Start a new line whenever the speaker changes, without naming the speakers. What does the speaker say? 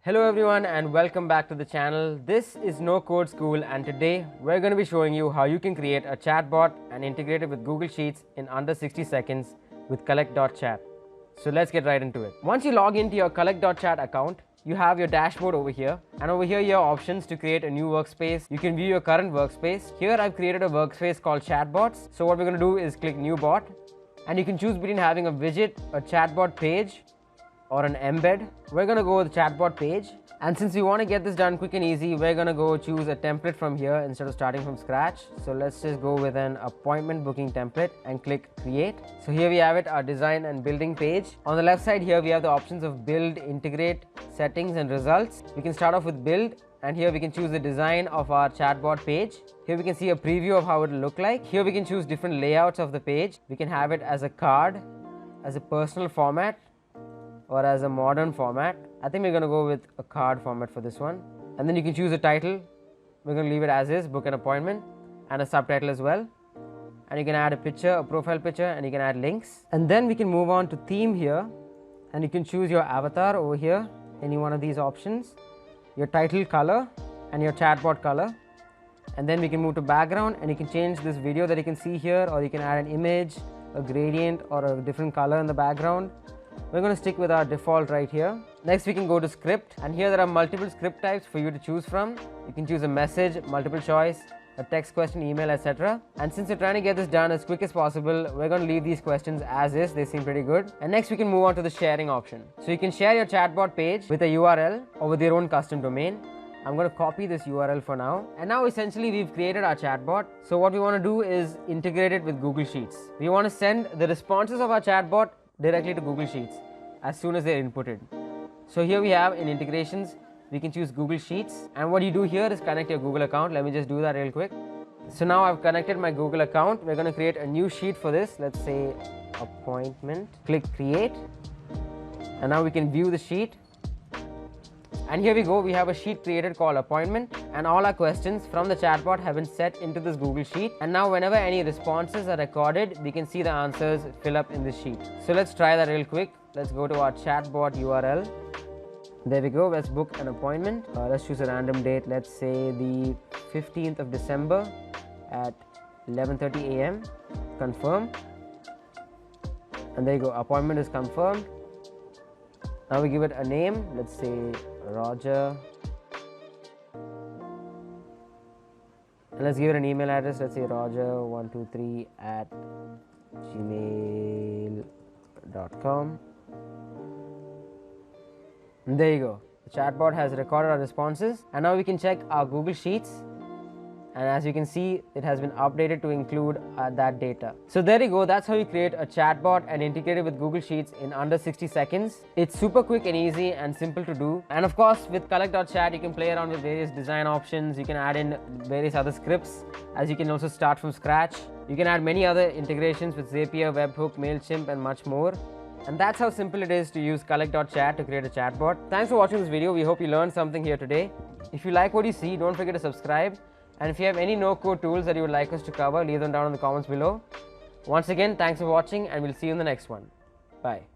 Hello everyone and welcome back to the channel. This is No Code School and today we're going to be showing you how you can create a chatbot and integrate it with Google Sheets in under 60 seconds with Collect.chat. So let's get right into it. Once you log into your Collect.chat account, you have your dashboard over here, and over here you have options to create a new workspace. You can view your current workspace. Here I've created a workspace called Chatbots. So what we're going to do is click New Bot, and you can choose between having a widget, a chatbot page, or an embed. We're going to go with the chatbot page, and since we want to get this done quick and easy, we're going to go choose a template from here instead of starting from scratch. So let's just go with an appointment booking template and click create. So here we have it, our design and building page. On the left side here we have the options of build, integrate, settings and results. We can start off with build, and here we can choose the design of our chatbot page. Here we can see a preview of how it will look like. Here we can choose different layouts of the page. We can have it as a card, as a personal format, or as a modern format. I think we're going to go with a card format for this one. And then you can choose a title. We're going to leave it as is, book an appointment, and a subtitle as well. And you can add a picture, a profile picture, and you can add links. And then we can move on to theme here, and you can choose your avatar over here, any one of these options, your title color and your chatbot color. And then we can move to background, and you can change this video that you can see here, or you can add an image, a gradient, or a different color in the background. We're going to stick with our default right here. Next we can go to script, and here there are multiple script types for you to choose from. You can choose a message, multiple choice, a text question, email, etc. And since we're trying to get this done as quick as possible, we're going to leave these questions as is. They seem pretty good. And next we can move on to the sharing option. So you can share your chatbot page with a URL or with your own custom domain. I'm going to copy this URL for now. And now essentially we've created our chatbot. So what we want to do is integrate it with Google Sheets. We want to send the responses of our chatbot directly to Google Sheets as soon as they're inputted. So here we have in integrations, we can choose Google Sheets, and what you do here is connect your Google account. Let me just do that real quick. So now I've connected my Google account. We're going to create a new sheet for this. Let's say appointment. Click create, and now we can view the sheet. And here we go, we have a sheet created called appointment, and all our questions from the chatbot have been set into this Google Sheet. And now whenever any responses are recorded, we can see the answers fill up in this sheet. So let's try that real quick. Let's go to our chatbot URL. There we go, let's book an appointment. Let's choose a random date, let's say the 15th of December at 11:30 a.m. Confirm. And there you go, appointment is confirmed. Now we give it a name, let's say Roger. And let's give it an email address, let's say roger123@gmail.com. And there you go. The chatbot has recorded our responses, and now we can check our Google Sheets. And as you can see, it has been updated to include that data. So there you go, that's how you create a chatbot and integrate it with Google Sheets in under 60 seconds. It's super quick and easy and simple to do. And of course, with Collect.chat, you can play around with various design options. You can add in various other scripts, as you can also start from scratch. You can add many other integrations with Zapier, Webhook, MailChimp, and much more. And that's how simple it is to use Collect.chat to create a chatbot. Thanks for watching this video. We hope you learned something here today. If you like what you see, don't forget to subscribe. And if you have any no-code tools that you would like us to cover, leave them down in the comments below. Once again, thanks for watching, and we'll see you in the next one. Bye.